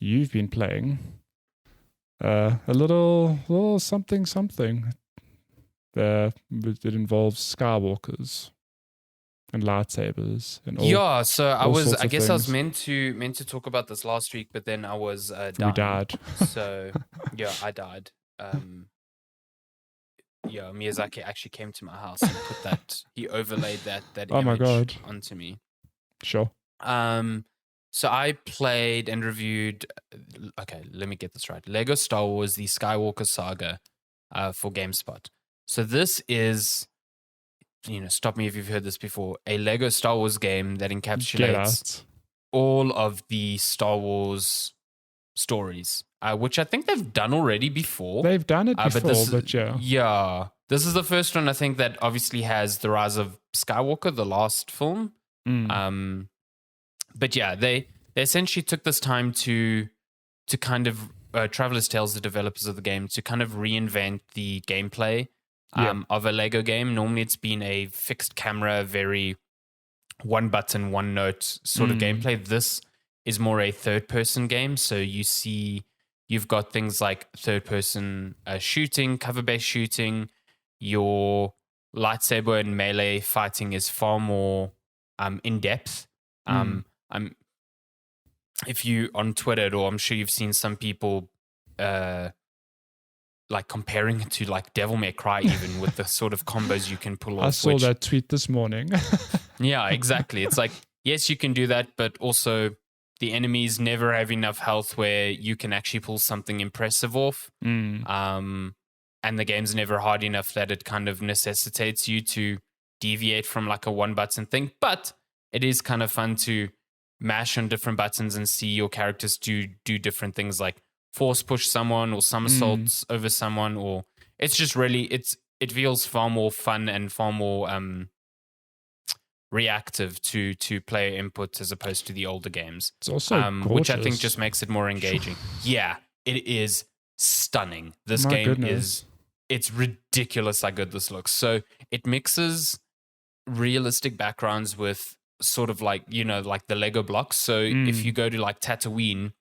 you've been playing a little something. It involves Skywalkers and lightsabers and all. So I guess I was meant to talk about this last week, but then I was dying. We died. So yeah, I died. Miyazaki actually came to my house and put that. He overlaid that Oh my image God. onto me. Sure. So I played and reviewed. Okay, let me get this right. Lego Star Wars: The Skywalker Saga for GameSpot. So this is, stop me if you've heard this before, a Lego Star Wars game that encapsulates all of the Star Wars stories, which I think they've done already before. They've done it before, but yeah. Yeah. This is the first one, I think, that obviously has The Rise of Skywalker, the last film. But yeah, they essentially took this time to kind of, Traveler's Tales, the developers of the game, to kind of reinvent the gameplay of a Lego game. Normally it's been a fixed camera, very one button, one note sort of gameplay. This is more a third person game. So you've got things like third person shooting, cover based shooting. Your lightsaber and melee fighting is far more in depth. If you on Twitter, or I'm sure you've seen some people like comparing it to like Devil May Cry, even with the sort of combos you can pull off. I saw that tweet this morning. Yeah, exactly. It's like, yes, you can do that, but also the enemies never have enough health where you can actually pull something impressive off. And the game's never hard enough that it kind of necessitates you to deviate from like a one button thing. But it is kind of fun to mash on different buttons and see your characters do different things, like force push someone or somersaults over someone, or it's just really, it feels far more fun and far more reactive to player input as opposed to the older games. It's also gorgeous, which I think just makes it more engaging. Yeah, it is stunning. This game it's ridiculous how good this looks. So it mixes realistic backgrounds with sort of like, like the Lego blocks. So if you go to like Tatooine,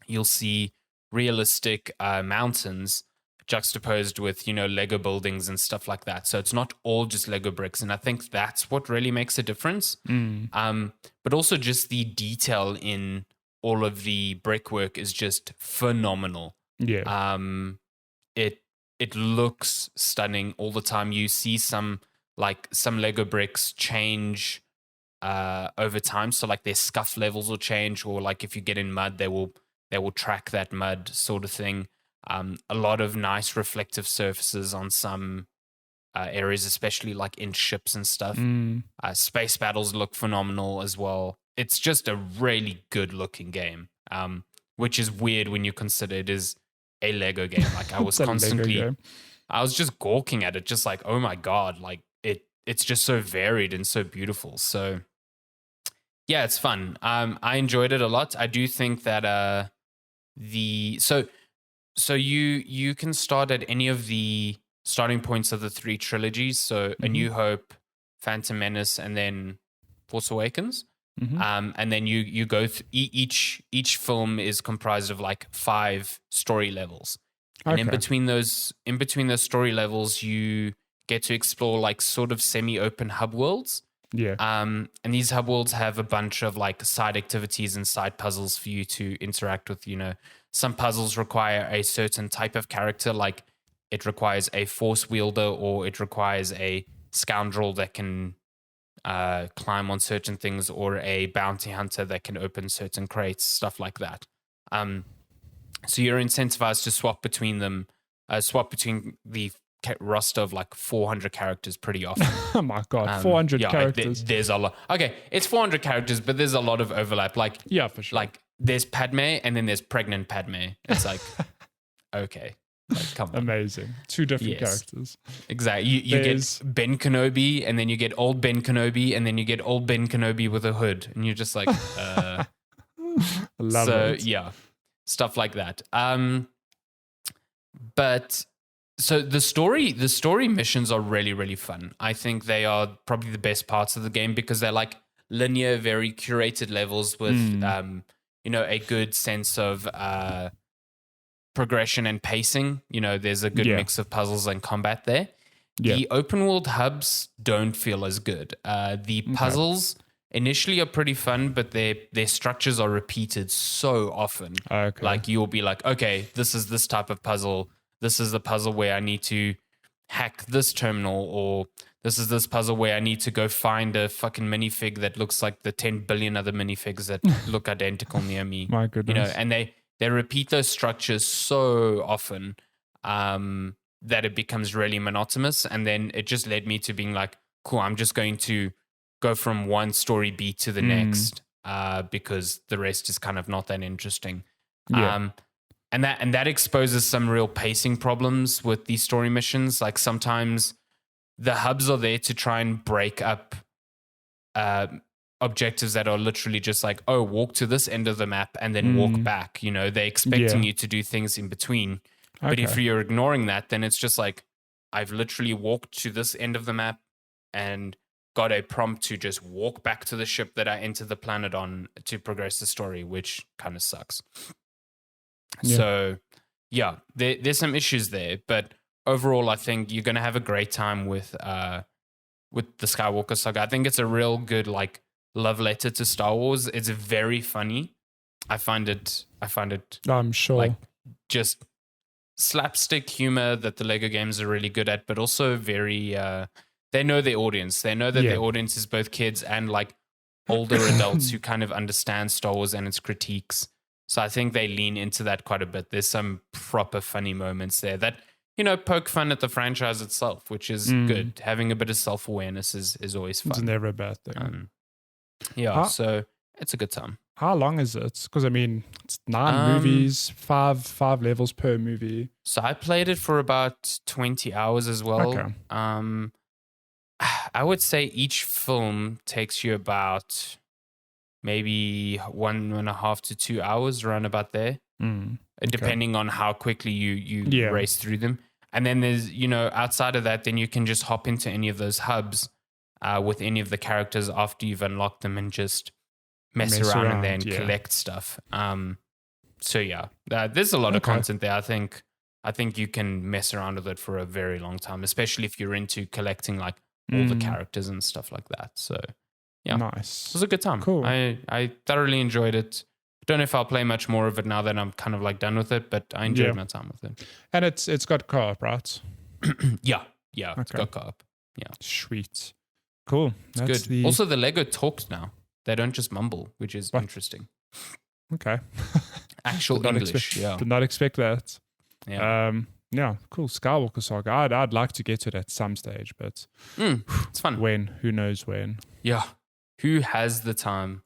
you'll see realistic mountains juxtaposed with, Lego buildings and stuff like that. So it's not all just Lego bricks. And I think that's what really makes a difference. But also just the detail in all of the brickwork is just phenomenal. Yeah. It looks stunning all the time. You see some Lego bricks change over time. So like their scuff levels will change, or like if you get in mud, they will track that mud sort of thing. A lot of nice reflective surfaces on some areas, especially like in ships and stuff. Space battles look phenomenal as well. It's just a really good looking game, which is weird when you consider it is a Lego game. Like I was just gawking at it, just like, oh my God, like it's just so varied and so beautiful. So yeah, it's fun. I enjoyed it a lot. I do think that so you can start at any of the starting points of the three trilogies. So A New Hope, Phantom Menace, and then Force Awakens. And then you go each film is comprised of like 5 story levels. And in between those story levels, you get to explore like sort of semi-open hub worlds. Yeah. And these hub worlds have a bunch of like side activities and side puzzles for you to interact with. Some puzzles require a certain type of character, like it requires a force wielder, or it requires a scoundrel that can climb on certain things, or a bounty hunter that can open certain crates, stuff like that. So you're incentivized to swap between the roster of like 400 characters pretty often. Oh my God, 400 characters. There's a lot. Okay, it's 400 characters, but there's a lot of overlap. Like, yeah, for sure. Like there's Padme, and then there's pregnant Padme. It's like, okay. Like, come on. Amazing. 2 different characters. Exactly. You get Ben Kenobi, and then you get old Ben Kenobi, and then you get old Ben Kenobi with a hood. And you're just like, I love it. So, yeah, stuff like that. But so the story missions are really, really fun. I think they are probably the best parts of the game because they're like linear, very curated levels with a good sense of progression and pacing. There's a good mix of puzzles and combat there. The open world hubs don't feel as good. The puzzles initially are pretty fun, but their structures are repeated so often. Okay. Like you'll be like, okay, this is this type of puzzle. This is the puzzle where I need to hack this terminal, or this is this puzzle where I need to go find a fucking minifig that looks like the 10 billion other minifigs that look identical near me. My goodness. And they repeat those structures so often that it becomes really monotonous. And then it just led me to being like, cool, I'm just going to go from one story beat to the next because the rest is kind of not that interesting. Yeah. And that exposes some real pacing problems with these story missions. Like sometimes the hubs are there to try and break up objectives that are literally just like, oh, walk to this end of the map and then walk back. They're expecting you to do things in between. But if you're ignoring that, then it's just like, I've literally walked to this end of the map and got a prompt to just walk back to the ship that I entered the planet on to progress the story, which kind of sucks. Yeah. So, there's some issues there. But overall, I think you're going to have a great time with the Skywalker Saga. I think it's a real good, like, love letter to Star Wars. It's very funny. I find it. I'm sure. Like, just slapstick humor that the Lego games are really good at, but also very they know their audience. They know that their audience is both kids and like older adults who kind of understand Star Wars and its critiques. So I think they lean into that quite a bit. There's some proper funny moments there that poke fun at the franchise itself, which is good. Having a bit of self-awareness is always fun. It's never a bad thing. So it's a good time. How long is it? Because it's 9 movies, five levels per movie. So I played it for about 20 hours as well. Okay. I would say each film takes you about maybe 1.5 to 2 hours, around about there, depending on how quickly you race through them. And then there's, outside of that, then you can just hop into any of those hubs with any of the characters after you've unlocked them and just mess around and then collect stuff. There's a lot of content there. I think you can mess around with it for a very long time, especially if you're into collecting like all the characters and stuff like that. So nice. It was a good time. Cool. I thoroughly enjoyed it. Don't know if I'll play much more of it now that I'm kind of like done with it, but I enjoyed my time with it. And it's got co-op, right? It's got co-op. Yeah, sweet, cool. That's good. Also, the Lego talks now. They don't just mumble, which is interesting. Okay. Actual English. Did not expect that. Yeah. Cool. Skywalker Saga. I'd like to get to it at some stage, but it's fun. When? Who knows when? Yeah. Who has the time